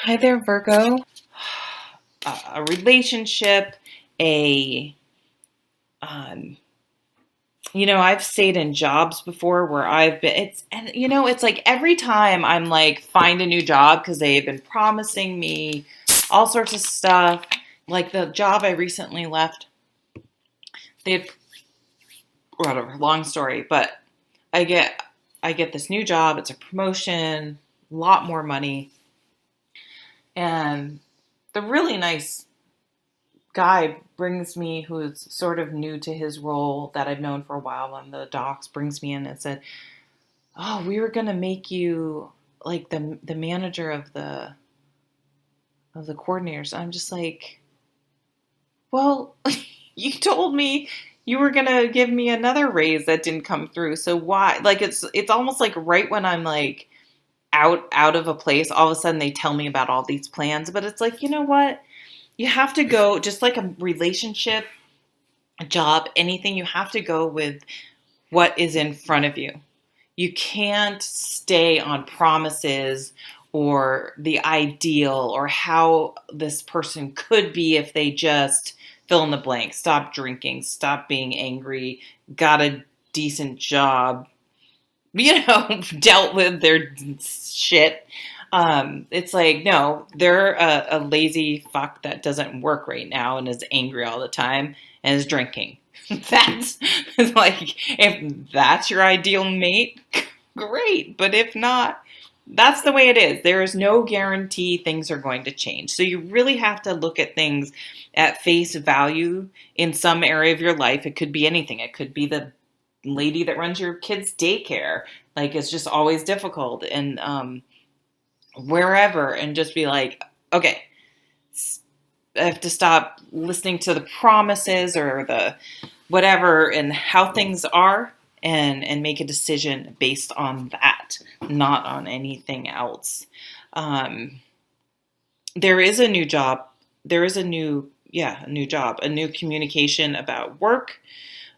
Hi there, Virgo. A relationship, a, um, I've stayed in jobs before where it's like every time I'm like, find a new job because they've been promising me all sorts of stuff. Like the job I recently left, they had, whatever, long story, but I get, I get this new job. It's a promotion, a lot more money, and the really nice guy brings me, who's sort of new to his role that I've known for a while on the docks, brings me in and said, "Oh, we were gonna make you like the manager of the coordinators." I'm just like, "Well, you told me you were gonna give me another raise that didn't come through. So why?" Like it's almost like right when I'm like out of a place, all of a sudden they tell me about all these plans. But it's like, you know what? You have to go, just like a relationship, a job, anything, you have to go with what is in front of you. You can't stay on promises or the ideal or how this person could be if they just fill in the blank, stop drinking, stop being angry, got a decent job, dealt with their shit. It's like, no, they're a lazy fuck that doesn't work right now and is angry all the time and is drinking. That's like, if that's your ideal mate, great. But if not, that's the way it is. There is no guarantee things are going to change. So you really have to look at things at face value in some area of your life. It could be anything. It could be the lady that runs your kids' daycare. Like, it's just always difficult. And wherever, and just be like, okay, I have to stop listening to the promises or the whatever and how things are, and make a decision based on that, not on anything else. Um, there is a new job. There is a new job, a new communication about work,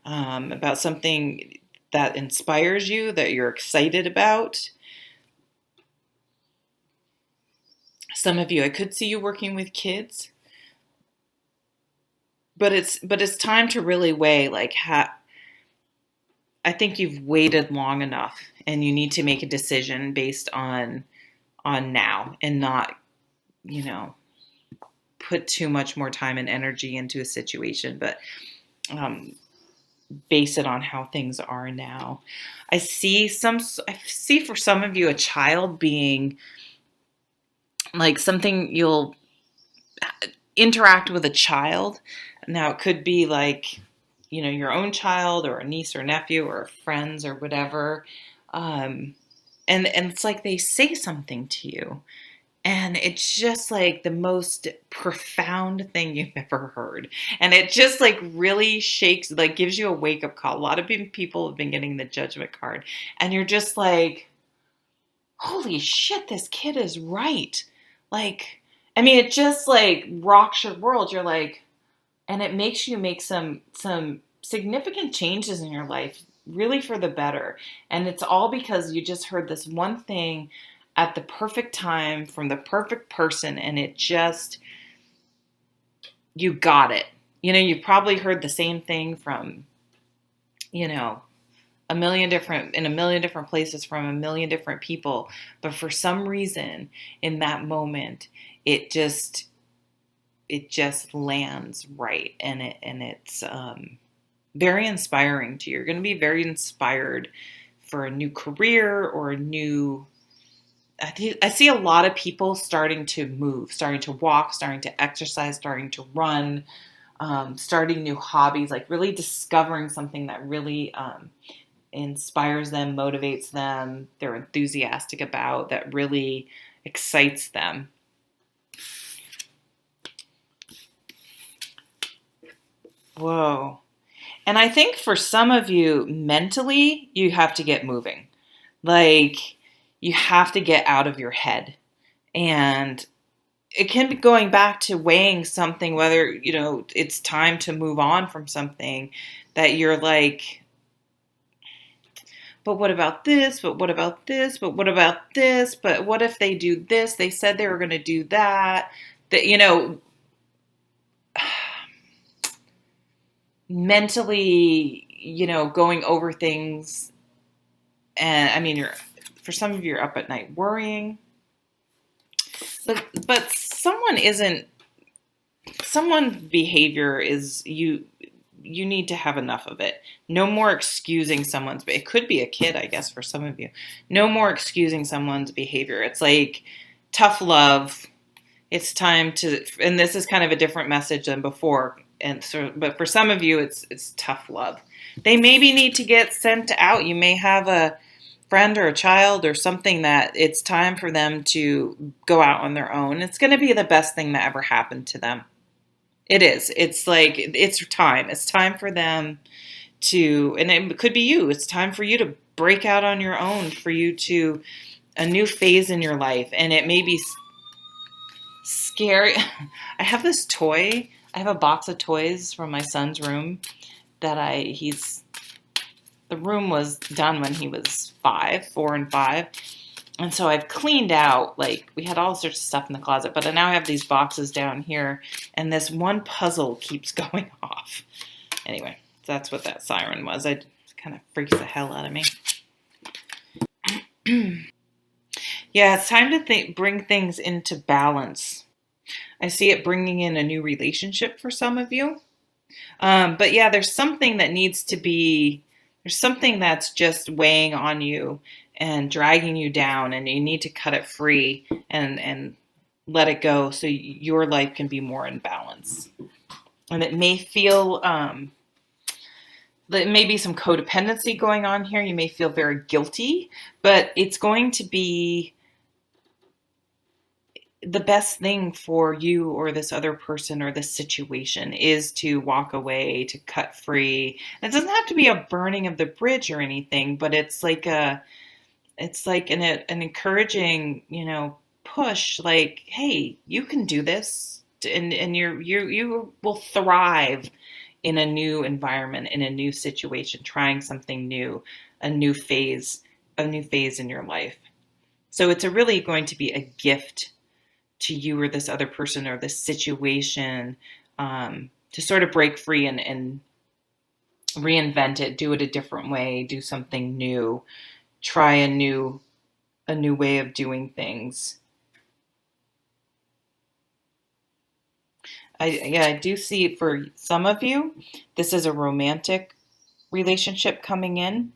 about something that inspires you, that you're excited about. Some of you, I could see you working with kids, but it's time to really weigh, like, I think you've waited long enough, and you need to make a decision based on now, and not, you know, put too much more time and energy into a situation, but um, base it on how things are now. I see for some of you a child being like something you'll interact with a child. Now it could be like, your own child or a niece or nephew or friends or whatever. Um, and it's like they say something to you, and it's just like the most profound thing you've ever heard. And it just like really shakes, like gives you a wake up call. A lot of people have been getting the judgment card, and you're just like, holy shit, this kid is right. Like, I mean, it just like rocks your world. You're like, and it makes you make some significant changes in your life, really for the better. And it's all because you just heard this one thing at the perfect time from the perfect person, and it just, you got it. You've probably heard the same thing from, you know in a million different places from a million different people, but for some reason in that moment, it just it just lands right, and it's very inspiring to you. You're going to be very inspired for a new career or a new. I see a lot of people starting to move, starting to walk, starting to exercise, starting to run, starting new hobbies, like really discovering something that really inspires them, motivates them, they're enthusiastic about, that really excites them. Whoa. And I think for some of you, mentally, you have to get moving. Like, you have to get out of your head. And it can be going back to weighing something, whether, it's time to move on from something that you're like, but what about this? But what about this? But what about this? But what if they do this? They said they were going to do that. That, mentally, going over things. And I mean, for some of you, you're up at night worrying. But someone's behavior is you need to have enough of it. No more excusing someone's, it could be a kid, I guess, for some of you. No more excusing someone's behavior. It's like tough love. It's time to, and this is kind of a different message than before. But for some of you, it's tough love. They maybe need to get sent out. You may have a friend or a child or something that it's time for them to go out on their own. It's going to be the best thing that ever happened to them. It is. It's like, it's time. It's time for them to, and it could be you. It's time for you to break out on your own, for you to, a new phase in your life. And it may be scary. I have this toy. I have a box of toys from my son's room that the room was done when he was 4 and 5. And so I've cleaned out, like, we had all sorts of stuff in the closet, but now I have these boxes down here, and this one puzzle keeps going off. Anyway, that's what that siren was. It kind of freaks the hell out of me. Yeah, it's time to bring things into balance. I see it bringing in a new relationship for some of you. But yeah, there's something that's just weighing on you and dragging you down, and you need to cut it free and let it go so your life can be more in balance. And it may feel, there may be some codependency going on here. You may feel very guilty, but it's going to be the best thing for you or this other person or this situation is to walk away, to cut free. It doesn't have to be a burning of the bridge or anything, but it's like an encouraging, push, like, hey, you can do this, and you will thrive in a new environment, in a new situation, trying something new, a new phase in your life. So it's really going to be a gift to you or this other person or this situation, to sort of break free and reinvent it, do it a different way, do something new, try a new way of doing things. I do see for some of you, this is a romantic relationship coming in.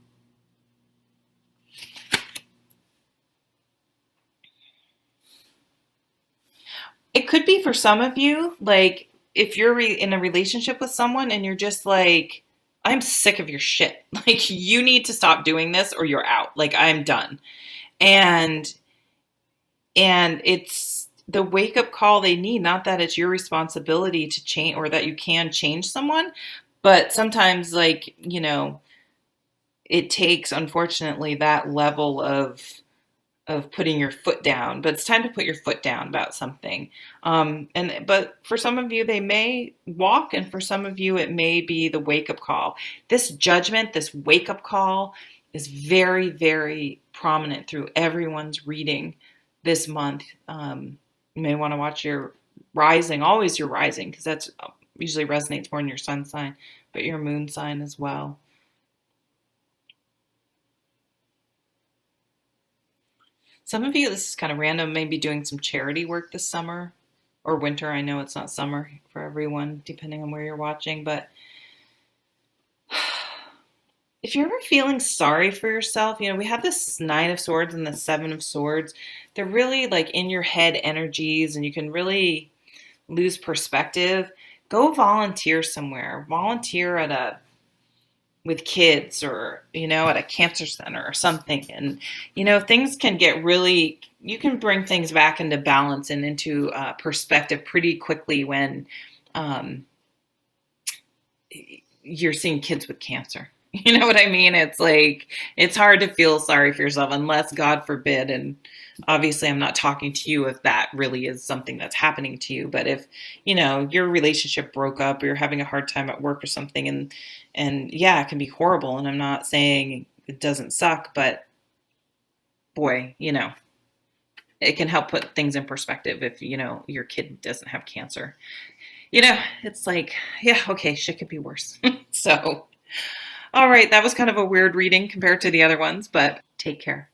It could be for some of you, like, if you're in a relationship with someone and you're just like, I'm sick of your shit. Like, you need to stop doing this or you're out. Like, I'm done. And it's the wake up call they need. Not that it's your responsibility to change or that you can change someone, but sometimes, like, it takes, unfortunately, that level of putting your foot down. But it's time to put your foot down about something. But for some of you, they may walk, and for some of you, it may be the wake up call. This judgment, this wake up call, is very, very prominent through everyone's reading this month. You may want to watch your rising, always your rising, because that's usually resonates more in your sun sign, but your moon sign as well. Some of you, this is kind of random, maybe doing some charity work this summer or winter. I know it's not summer for everyone, depending on where you're watching, but if you're ever feeling sorry for yourself, we have this 9 of Swords and the 7 of Swords. They're really like in your head energies, and you can really lose perspective. Go volunteer somewhere. Volunteer with kids, or, at a cancer center or something. And, things can get really, you can bring things back into balance and into perspective pretty quickly when you're seeing kids with cancer. You know what I mean? It's like, it's hard to feel sorry for yourself unless, God forbid, and obviously I'm not talking to you if that really is something that's happening to you, but if, your relationship broke up or you're having a hard time at work or something, and yeah, it can be horrible. And I'm not saying it doesn't suck, but boy, it can help put things in perspective if, your kid doesn't have cancer. It's like, yeah, okay, shit could be worse. So, all right, that was kind of a weird reading compared to the other ones, but take care.